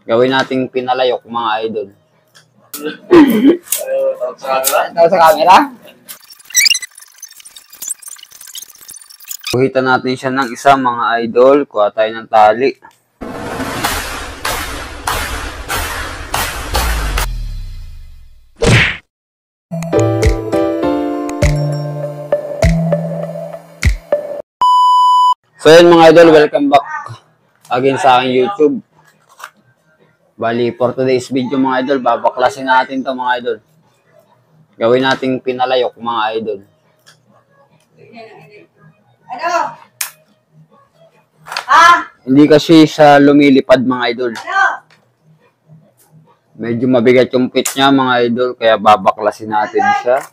Gawin nating pinalayok mga idol. Tawag sa camera? Buhitan natin siya ng isa mga idol. Kuha tayo ng tali. So yun mga idol, welcome back again sa aking YouTube. Bali, for today's video mga idol, babaklasin natin to mga idol. Gawin nating pinalayok mga idol. Ano? Ha? Hindi kasi siya lumilipad mga idol. Ano? Medyo mabigat yung pit niya mga idol, kaya babaklasin natin siya.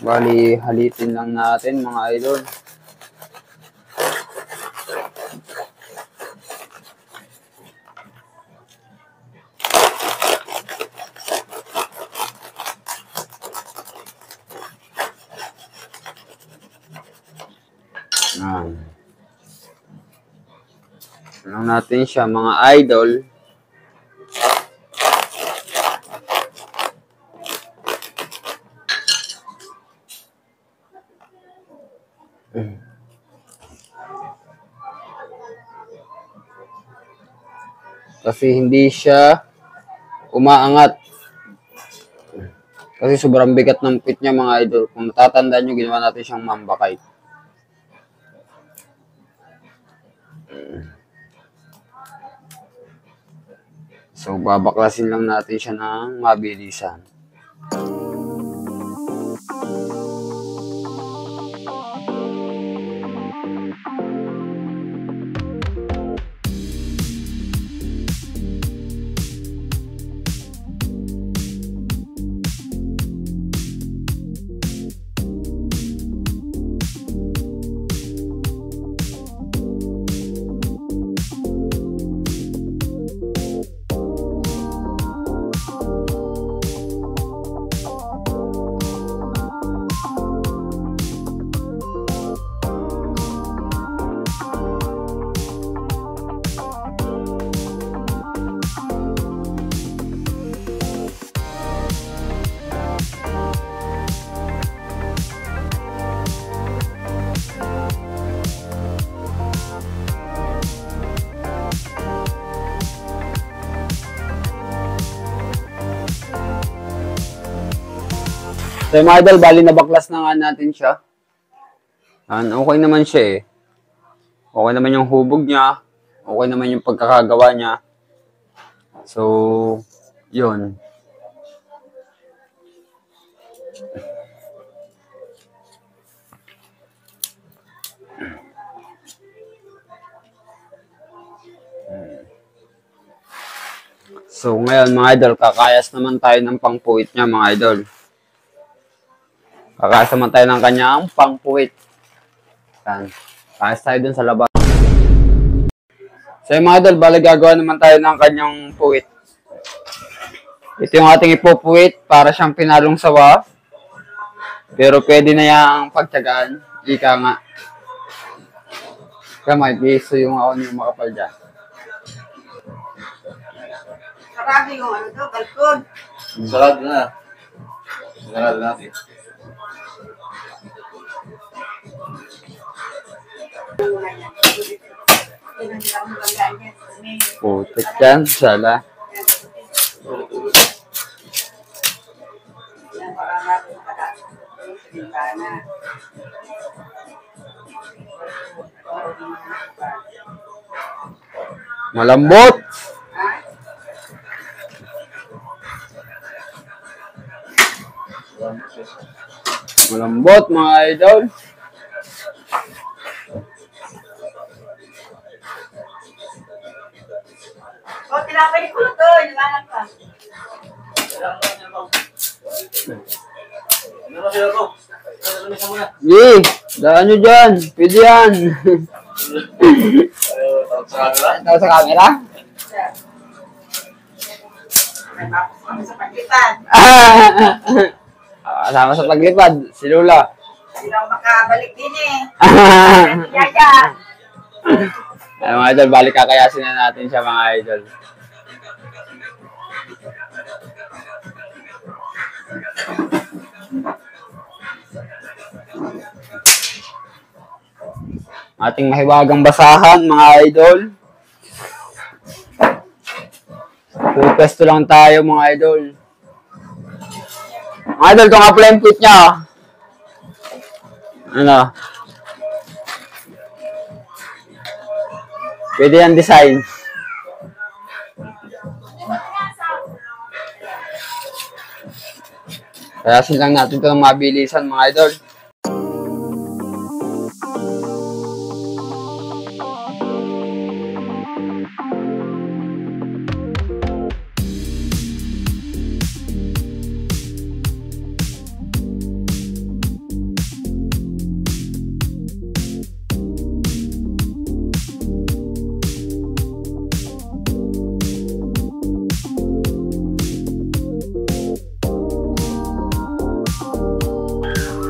Bali, halitin lang natin mga idol. Lang natin siya mga idol. Kasi hindi siya umaangat. Kasi sobrang bigat ng pit niya mga idol. Kung natatandaan nyo, ginawa natin siyang mambakay. So, babaklasin lang natin siya ng mabilisan. So mga idol, bali nabaklas na nga natin siya. Okay naman siya eh. Okay naman yung hubog niya. Okay naman yung pagkakagawa niya. So, yun. So, ngayon mga idol, kakayas naman tayo ng pangpuwit niya mga idol. Kakayas naman tayo ng kanyang pangpuwit. Kakayas tayo dun sa labas. So, mga idol, bali gagawa naman tayo ng kanyang puwit. Ito yung ating ipupuwit para siyang pinalong sawa. Pero pwede na yung pagtyagaan. Ika nga. Kaya may piso yung ako yung makapal dyan. Sarado yung ano to, balkon. Sarado na. Sarado natin. Putik yan, sala. Malambot! Malambot mga idol. O, tinapay ko to, ilangan pa. Ano sila to? Yee, daan nyo dyan. Pwede yan. Tawag sa camera? May mapos kami sa pagitan. Kasama sa paglipad, si Lula. Hindi lang makabalik din eh. Yaya. Ay, mga idol, balik kakayasin na natin siya mga idol. Ating mahiwagang basahan mga idol. Pwesto lang tayo mga idol. Mga idol, ito nga pala yung put niya. Ano? Pwede yan design. Kayasin lang natin ito ng mabilisan mga idol.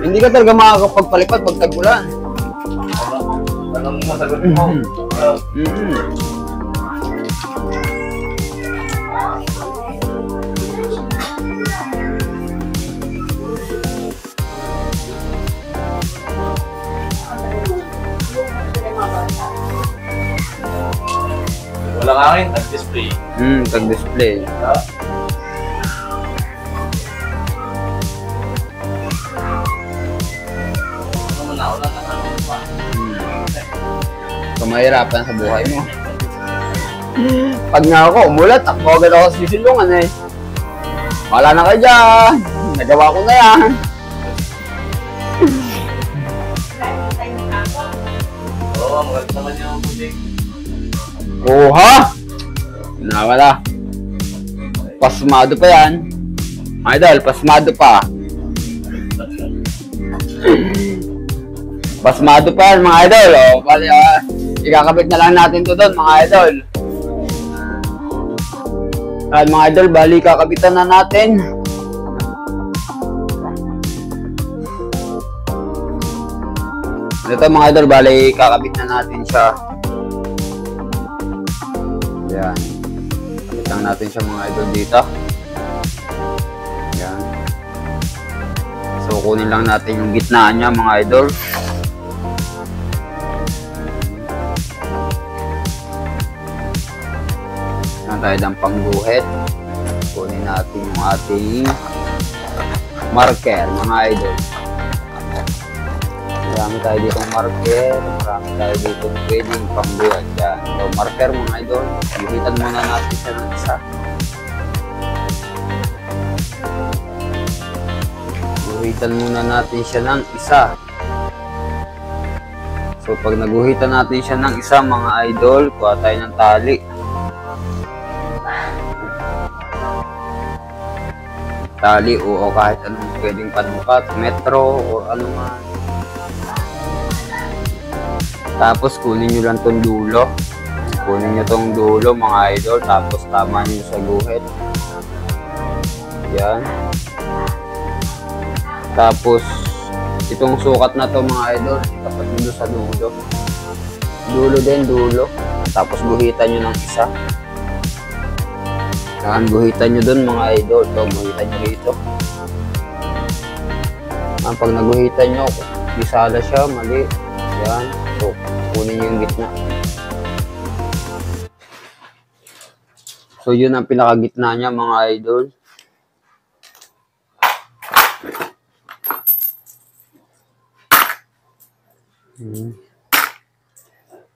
Hindi ka talaga makakapagpalipad pag tag-ulan. Anong masagot mo? Walang hangin, nag-display. Tag-display. Kung mahirapan sa buhay mo. Pag nga ako, umulat, takbo agad ako sa sisilungan eh. Wala na kayo dyan. Nagawa ko na yan. Oo, maganda naman yung putik. Oo ha? Nawala. Pasmado pa yan. Idol, pasmado pa. Pasmado pa yan mga idol. O, bali, ikakabit na lang natin to doon mga idol. At mga idol, bali kakabitan na natin. Ito mga idol, bali kakabit na natin siya. Yan. Kabit lang natin siya mga idol dito. Yan. So kunin lang natin yung gitna niya mga idol. Yan tayo ng pangguhit. Kunin natin yung ating marker mga idol. Marami tayo ditong marker, marami tayo ditong pwedeng pangguhit. Yan. So marker mga idol, guhitan muna natin siya ng isa. Guhitan muna natin siya ng isa. So pag naguhitan natin siya ng isa mga idol, kuha tayo ng tali. Tali o kahit anong pwedeng panukat, metro o ano man. Tapos kunin nyo lang tong dulo. Kunin nyo tong dulo mga idol. Tapos tama nyo sa guhit. Yan. Tapos itong sukat na to mga idol, itapat nyo sa dulo. Dulo din, dulo. Tapos guhitan nyo ng isa. Saan guhitan nyo dun mga idol. So guhitan nyo dito. Pag naguhitan nyo, isala siya, mali. Yan. So, kunin nyo yung gitna. So, yun ang pinakagitna niya mga idol.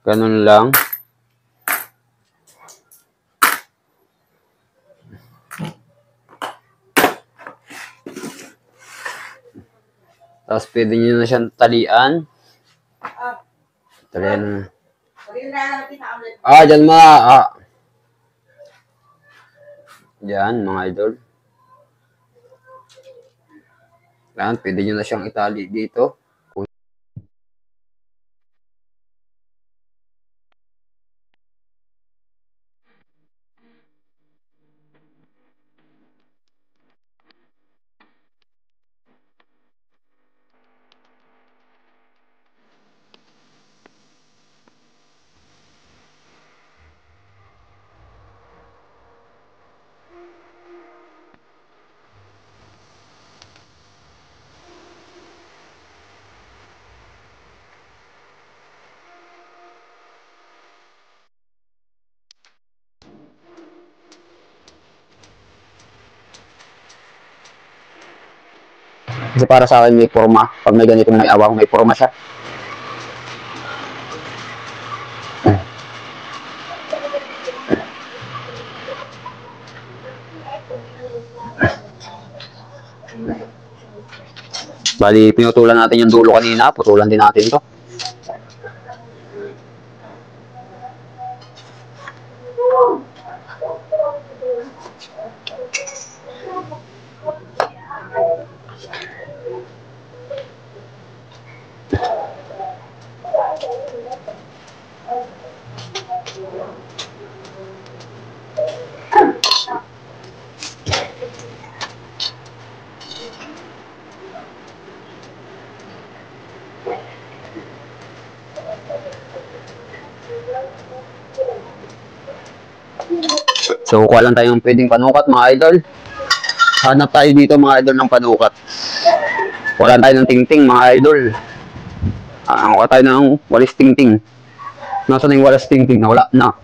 Ganun lang. Tapos pwede nyo na siyang talian. Talian. Dyan mga. Dyan mga idol. Yan, pwede nyo na siyang itali dito. Kasi para sa akin may forma. Pag may ganitong may awang, may forma siya. Bali, pinutulan natin yung dulo kanina. Putulan din natin to. So, kuha lang tayong pwedeng panukat, mga idol. Hanap tayo dito, mga idol, ng panukat. Kuha lang tayo ng tingting, mga idol. Kuha tayo ng walis tingting. Nasaan yung walis tingting? Wala na.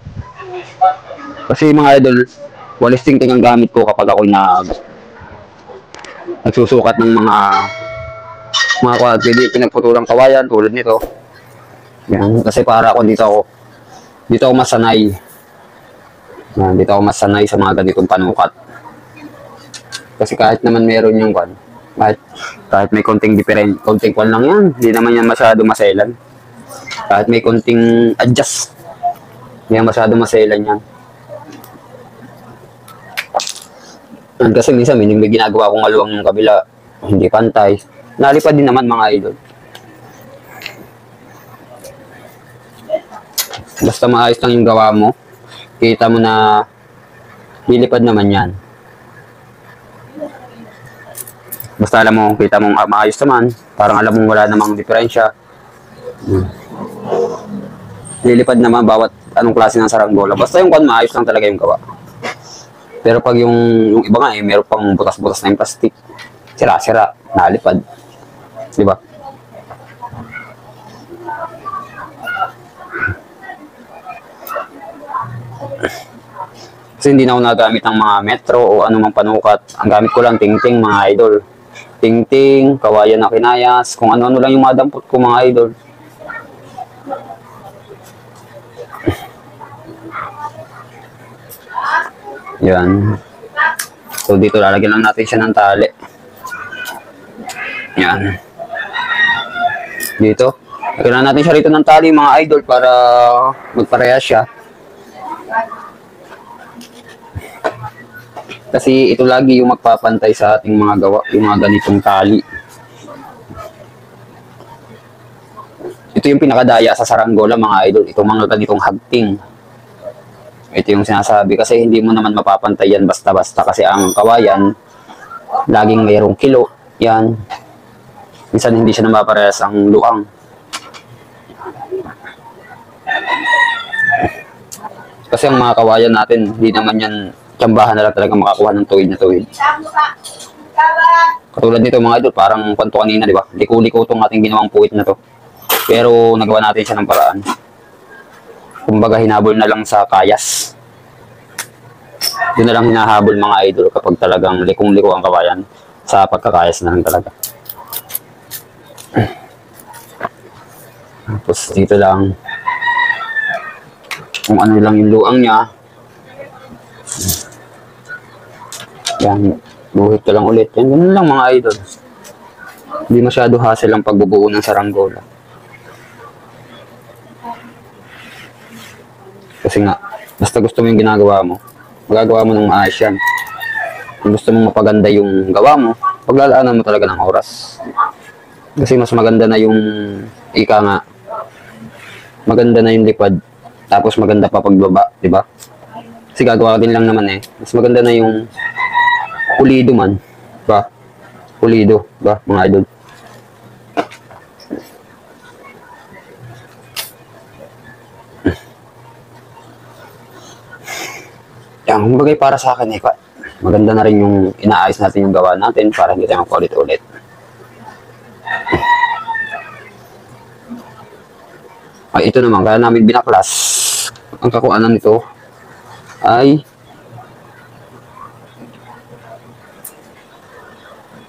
Kasi, mga idol, walis tingting ang gamit ko kapag ako'y nagsusukat ng mga pwede pinagputulang kawayan tulad nito. Yan. Kasi para ako dito ako masanay. Dito ako masanay sa mga ganitong panukat. Kasi kahit naman meron yung kahit may konting kwan lang yan, hindi naman yan masyado maselan. Kahit may konting adjust, hindi yan masyado maselan yan. Kasi minsan may ginagawa kong maluwang yung kabila, hindi pantay. Nalipad din naman, mga idol. Basta maayos lang yung gawa mo, kita mo na lilipad naman yan. Basta alam mo, kita mong maayos naman, parang alam mong wala namang diferensya. Lilipad naman bawat anong klase ng saranggola. Basta yung maayos lang talaga yung gawa. Pero pag yung iba nga meron pang butas-butas na yung plastic, sira-sira, nalipad. Diba? Kasi hindi na ako nagamit ng mga metro o anumang panukat. Ang gamit ko lang tingting, mga idol. Tingting, kawayan na kinayas, kung ano-ano lang yung madampot ko, mga idol. Yan. So dito lalagyan lang natin siya ng tali. Yan. Dito. Lagyan natin siya rito ng tali, mga idol, para magparehas siya. Kasi ito lagi yung magpapantay sa ating mga gawa, yung mga ganitong tali. Ito yung pinakadaya sa saranggola, mga idol. Itong mga ganitong hagting. Ito yung sinasabi. Kasi hindi mo naman mapapantay yan basta-basta. Kasi ang kawayan, laging mayroong kilo. Yan. Minsan hindi siya napaparehas ang luang. Kasi ang mga kawayan natin, hindi naman yan tsambahan na lang talaga makakuha ng tuwid na tuwid. Katulad nito, mga idol, parang kwanto kanina, di ba? Liko-liko itong ating ginawang puwit na to. Pero nagawa natin siya ng paraan. Kumbaga, hinabol na lang sa kayas. Doon na lang hinahabol, mga idol, kapag talagang likong-liko ang kawayan. Sa pagkakayas na lang talaga. Tapos dito lang, kung ano lang yung luang niya. Yan, buhit ka lang ulit. Yan, ganun lang, mga idol. Hindi masyado hassle ang pagbubuo ng saranggola. Kasi nga, basta gusto mo yung ginagawa mo, magagawa mo ng maayos yan. Kung gusto mong mapaganda yung gawa mo, paglalaanan mo talaga ng oras. Kasi mas maganda na yung ika nga, maganda na yung lipad, tapos maganda pa pagbaba, di ba? Kasi gagawa din lang naman eh. Mas maganda na yung pulido man. Ba? Pulido. Ba, mga idol? Yan, bagay para sa akin eh. Maganda na rin yung inaayos natin yung gawa natin para hindi tayo makulit-ulit. Ay, ito naman. Kaya namin binaklas. Ang kakuanan nito ay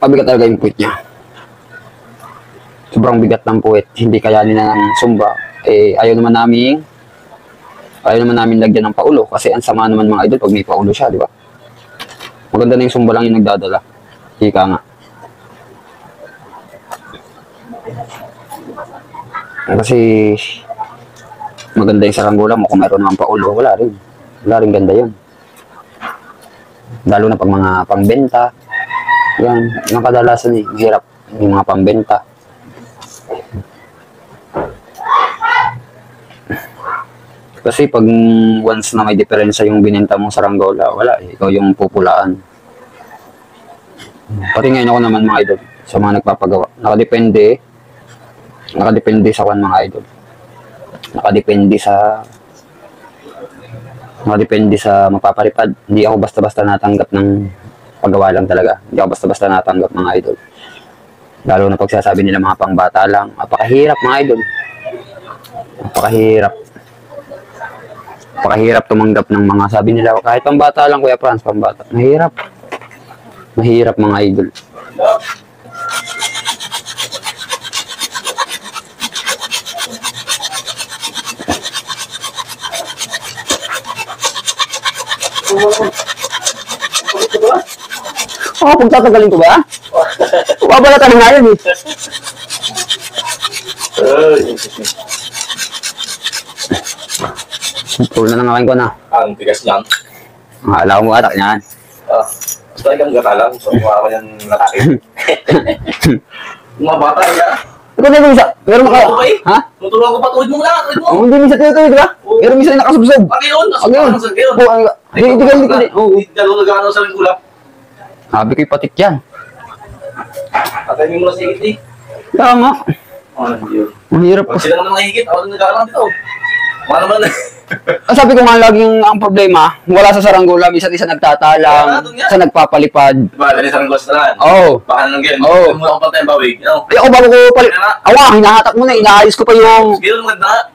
pabigat talaga yung puwit niya. sobrang bigat ng puwet, hindi kayanin na ng sumba, eh ayaw naman namin lagyan ng paulo kasi ang sama naman mga idol pag may paulo siya, di ba? Maganda na yung sumba lang yung nagdadala. Ika nga. Kasi maganda yung saranggola mo kung mayroon naman paulo, wala rin ganda yun. Lalo na pag mga pangbenta. Yan, yung kadalasan hirap yung mga pangbenta. Kasi pag once na may diferensya yung binenta mong saranggola, wala ikaw yung pupulaan. Pati ngayon ako naman mga idol, sa mga nagpapagawa. Nakadepende sa mga idol. Nakadepende sa mapapalipad. Hindi ako basta-basta natanggap ng paggawa lang talaga. Hindi ako basta-basta natanggap mga idol. Lalo na pagsasabi nila mga pangbata lang. Napakahirap mga idol. Napakahirap tumanggap ng mga sabi nila. Kahit pambata lang, Kuya Franz, pambata. Mahirap mga idol. Pagtatagalin ko ba? Babalatan na nga yun eh. Puro na nangakin ko na. Ang tigas lang. Alam mo atak niyan. Basta ikang gata lang. So, mukha ka niyang nakakit. Mga bata, ya. Ito na yung isa. Pero maka... Ha? Tuturuan ko pa, tuwid mo lang, tuwid mo. Hindi minsan tuwid, di ba? Pero minsan nakasubsob. Ang yun, Ang yun. nasa yun. Hindi ka. Oo. Dalo nag-ano sa ring kulap. Sabi ko'y patik yan. Atay mo muna sa higit eh. Kaya nga. Yun. Mahirap Pag pa. sila naman nahihigit, ako na nag-aaral dito. Mga naman na. Sabi ko nga laging ang problema, wala sa saranggola, minsan isa nagtatalang, isa nagpapalipad. Diba, dali sa ring kuwastaran. Oo. Baka na lang ganyan. Oo. Muna ko pa tayong bawig. Ay ako bago ko palit. Awa, hinahatak mo na, inaayos ko pa yung... Ganyan maganda.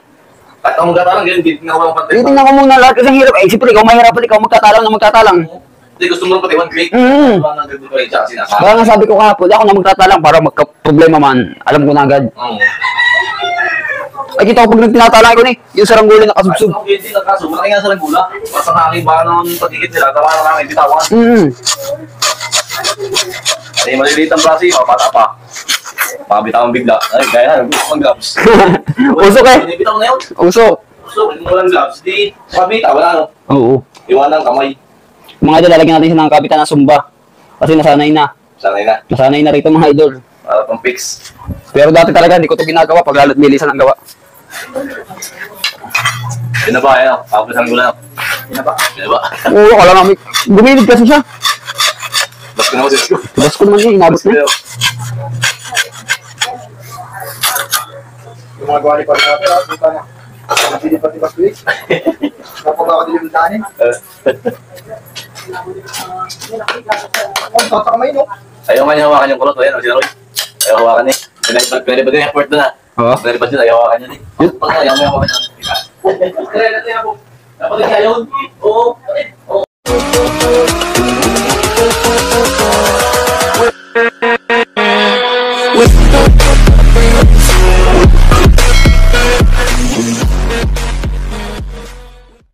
At ang magkatalang ganyan, titignan ko lang pantay. Titingnan ko muna lahat kasi ang hirap. Eh, siyempre, ikaw mahirapan, ikaw magkatalang. Hindi, gusto mo lang pati one click. Diba, nagagod pa rin siya kasi nasa. Kaya nga sabi ko kahapon, ako na magtatalang para magka-problema man. Alam ko na agad. Oo. Ay, kita ko pag nagtinatalang ko ni, yung saranggola nakasubsob. Ay, hindi na kaso. Malaki nga sa ring gula. Basta hangin, baka naman pagkikit nila. Tawa na namin, bitawan. Ay, maliliit ang brasi, mapata pa. Pabitawan bigla. Ay, gaya na, gusto ng gloves. Usok eh. Binibitaw na yun. Usok. So, kung walang gloves, di pabita, wala no. Oo. Iwan ng kamay. Mga idol, lalagyan natin siya ng kapitan ng sumba. Kasi nasanay na. Sanay na. Nasanay na rito mga idol. Para pang fix. Pero dati talaga, hindi ko ito ginagawa pag lalo't bilisan ang gawa. Yun na ba, yan. Tapos ang gula. Yun na ba? Oo, kala namin. Gumilid kasi siya. Bas ko naman sa school. Bas ko naman niya, inabot na. Yung mga gawa ni Pagkakapit, di pa na. Hindi pati pa switch. Napagkakadilim tanin. Ang tatamay, no? Ayaw nga niya hawakan yung kulot. Ayan, si Roy. Ayaw hawakan eh. Pwede ba din effort doon ah? Oo. Pwede ba din ayaw hawakan yun eh? Pag ayaw mo hawakan yan. Kaya natin ako. Dapat din ayaw. Oo. Oo.